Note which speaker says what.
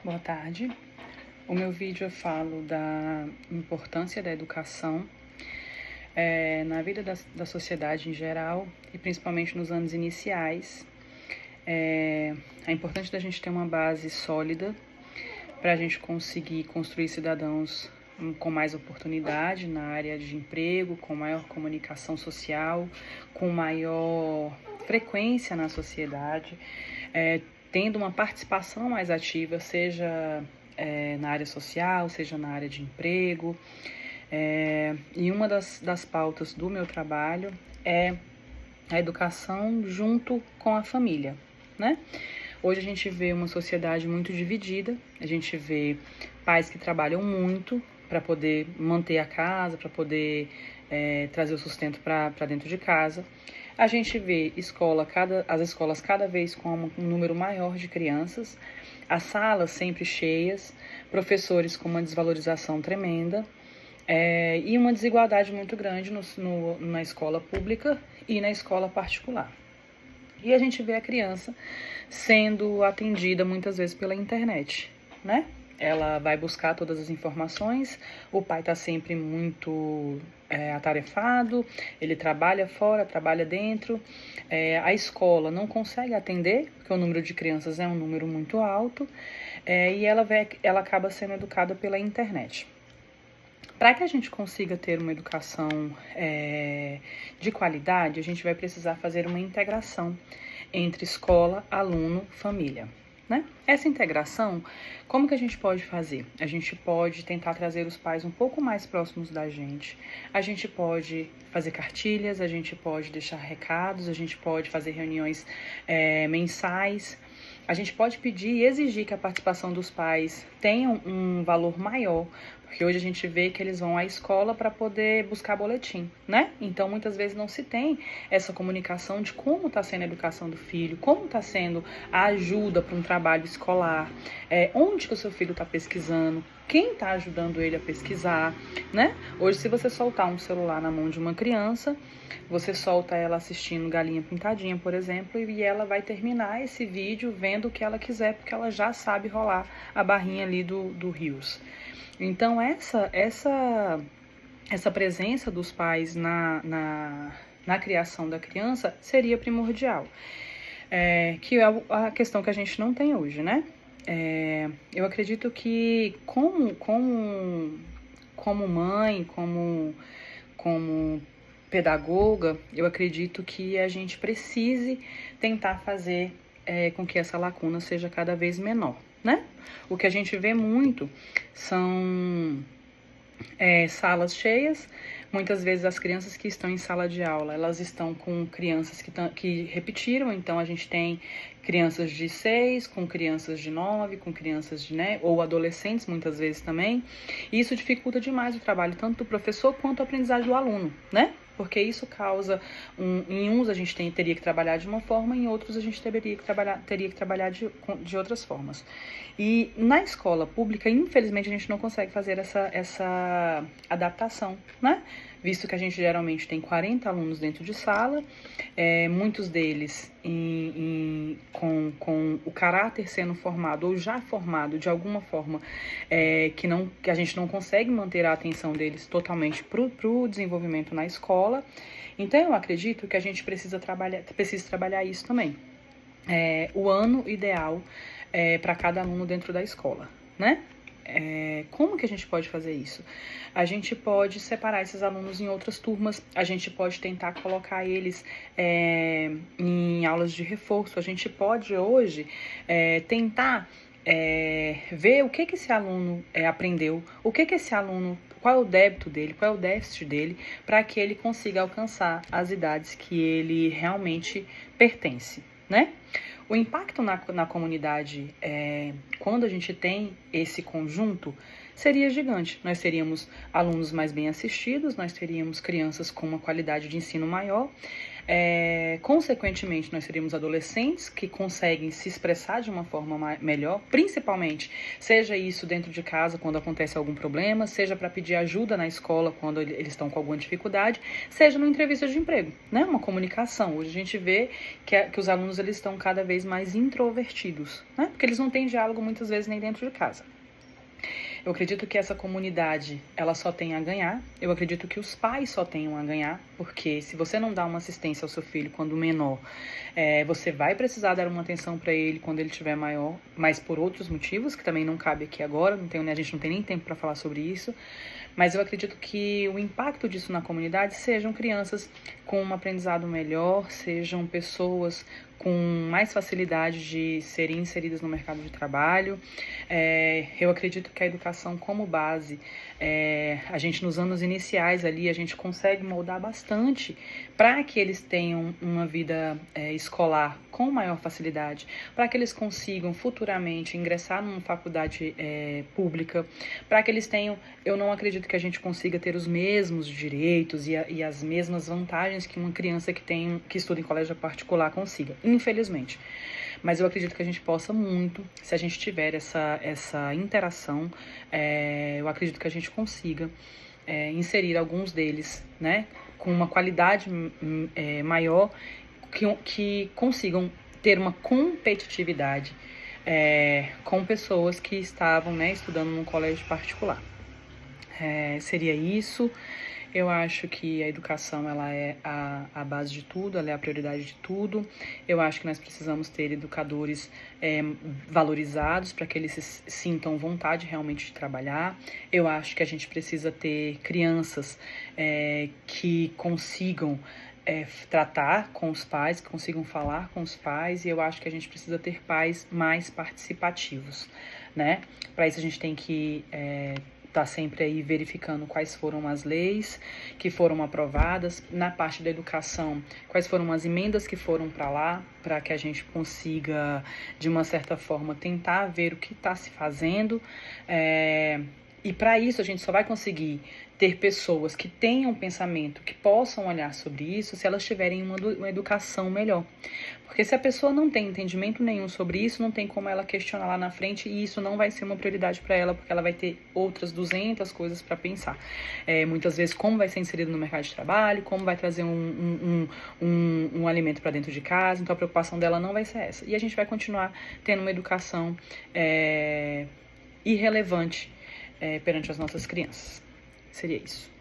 Speaker 1: Boa tarde. O meu vídeo eu falo da importância da educação na vida da sociedade em geral e principalmente nos anos iniciais. É importante da gente ter uma base sólida para a gente conseguir construir cidadãos com mais oportunidade na área de emprego, com maior comunicação social, com maior frequência na sociedade, tendo uma participação mais ativa, seja na área social, seja na área de emprego. E uma das pautas do meu trabalho é a educação junto com a família, né? Hoje a gente vê uma sociedade muito dividida, a gente vê pais que trabalham muito para poder manter a casa, para poder trazer o sustento para dentro de casa. A gente vê as escolas cada vez com um número maior de crianças, as salas sempre cheias, professores com uma desvalorização tremenda e uma desigualdade muito grande na escola pública e na escola particular. E a gente vê a criança sendo atendida muitas vezes pela internet, né? Ela vai buscar todas as informações, o pai está sempre muito atarefado, ele trabalha fora, trabalha dentro, a escola não consegue atender, porque o número de crianças é um número muito alto, e ela acaba sendo educada pela internet. Para que a gente consiga ter uma educação de qualidade, a gente vai precisar fazer uma integração entre escola, aluno, família, né? Essa integração, como que a gente pode fazer? A gente pode tentar trazer os pais um pouco mais próximos da gente, a gente pode fazer cartilhas, a gente pode deixar recados, a gente pode fazer reuniões mensais, a gente pode pedir e exigir que a participação dos pais tenha um valor maior, porque hoje a gente vê que eles vão à escola para poder buscar boletim, né? Então, muitas vezes não se tem essa comunicação de como está sendo a educação do filho, como está sendo a ajuda para um trabalho escolar, onde que o seu filho está pesquisando, quem está ajudando ele a pesquisar, né? Hoje, se você soltar um celular na mão de uma criança, você solta ela assistindo Galinha Pintadinha, por exemplo, e ela vai terminar esse vídeo vendo o que ela quiser, porque ela já sabe rolar a barrinha ali do Rios. Então, essa presença dos pais na criação da criança seria primordial, que é a questão que a gente não tem hoje, né? Eu acredito que como mãe, como pedagoga, eu acredito que a gente precise tentar fazer com que essa lacuna seja cada vez menor, né? O que a gente vê muito são salas cheias. Muitas vezes as crianças que estão em sala de aula, elas estão com crianças que repetiram, então a gente tem crianças de 6, com crianças de 9, com crianças ou adolescentes muitas vezes também. E isso dificulta demais o trabalho, tanto do professor quanto a aprendizagem do aluno, né? Porque isso causa, em uns a gente teria que trabalhar de uma forma, em outros a gente teria que trabalhar de outras formas. E na escola pública, infelizmente, a gente não consegue fazer essa adaptação, né? Visto que a gente geralmente tem 40 alunos dentro de sala, muitos deles com o caráter sendo formado ou já formado de alguma forma que a gente não consegue manter a atenção deles totalmente para o desenvolvimento na escola. Então, eu acredito que a gente precisa trabalhar isso também. O ano ideal para cada aluno dentro da escola, né? Como que a gente pode fazer isso? A gente pode separar esses alunos em outras turmas, a gente pode tentar colocar eles em aulas de reforço, a gente pode hoje tentar ver o que esse aluno aprendeu, o que esse aluno, qual é o débito dele, qual é o déficit dele, para que ele consiga alcançar as idades que ele realmente pertence, né? O impacto na comunidade, quando a gente tem esse conjunto, seria gigante. Nós teríamos alunos mais bem assistidos, nós teríamos crianças com uma qualidade de ensino maior, Consequentemente, nós seríamos adolescentes que conseguem se expressar de uma forma melhor, principalmente, seja isso dentro de casa quando acontece algum problema, seja para pedir ajuda na escola quando eles estão com alguma dificuldade, seja numa entrevista de emprego, né? Uma comunicação. Hoje a gente vê que os alunos eles estão cada vez mais introvertidos, né? Porque eles não têm diálogo muitas vezes nem dentro de casa. Eu acredito que essa comunidade, ela só tem a ganhar. Eu acredito que os pais só tenham a ganhar, porque se você não dá uma assistência ao seu filho quando menor, você vai precisar dar uma atenção para ele quando ele estiver maior, mas por outros motivos, que também não cabe aqui agora, a gente não tem nem tempo para falar sobre isso. Mas eu acredito que o impacto disso na comunidade sejam crianças com um aprendizado melhor, sejam pessoas com mais facilidade de serem inseridas no mercado de trabalho. Eu acredito que a educação como base, a gente nos anos iniciais ali, a gente consegue moldar bastante para que eles tenham uma vida escolar com maior facilidade, para que eles consigam futuramente ingressar numa faculdade pública, para que eles tenham, eu não acredito que a gente consiga ter os mesmos direitos e as mesmas vantagens que uma criança que estuda em colégio particular consiga, infelizmente. Mas eu acredito que a gente possa muito, se a gente tiver essa interação, eu acredito que a gente consiga inserir alguns deles, né, com uma qualidade maior, que consigam ter uma competitividade com pessoas que estavam, né, estudando num colégio particular. Seria isso. Eu acho que a educação ela é a base de tudo, ela é a prioridade de tudo. Eu acho que nós precisamos ter educadores valorizados para que eles se sintam vontade realmente de trabalhar. Eu acho que a gente precisa ter crianças que consigam tratar com os pais, que consigam falar com os pais, e eu acho que a gente precisa ter pais mais participativos, né? Para isso a gente tem que tá sempre aí verificando quais foram as leis que foram aprovadas, na parte da educação, quais foram as emendas que foram para lá, para que a gente consiga, de uma certa forma, tentar ver o que está se fazendo. E para isso a gente só vai conseguir ter pessoas que tenham pensamento, que possam olhar sobre isso, se elas tiverem uma educação melhor. Porque se a pessoa não tem entendimento nenhum sobre isso, não tem como ela questionar lá na frente, e isso não vai ser uma prioridade para ela, porque ela vai ter outras 200 coisas para pensar. Muitas vezes, como vai ser inserido no mercado de trabalho, como vai trazer um alimento para dentro de casa, então a preocupação dela não vai ser essa. E a gente vai continuar tendo uma educação irrelevante perante as nossas crianças. Seria isso.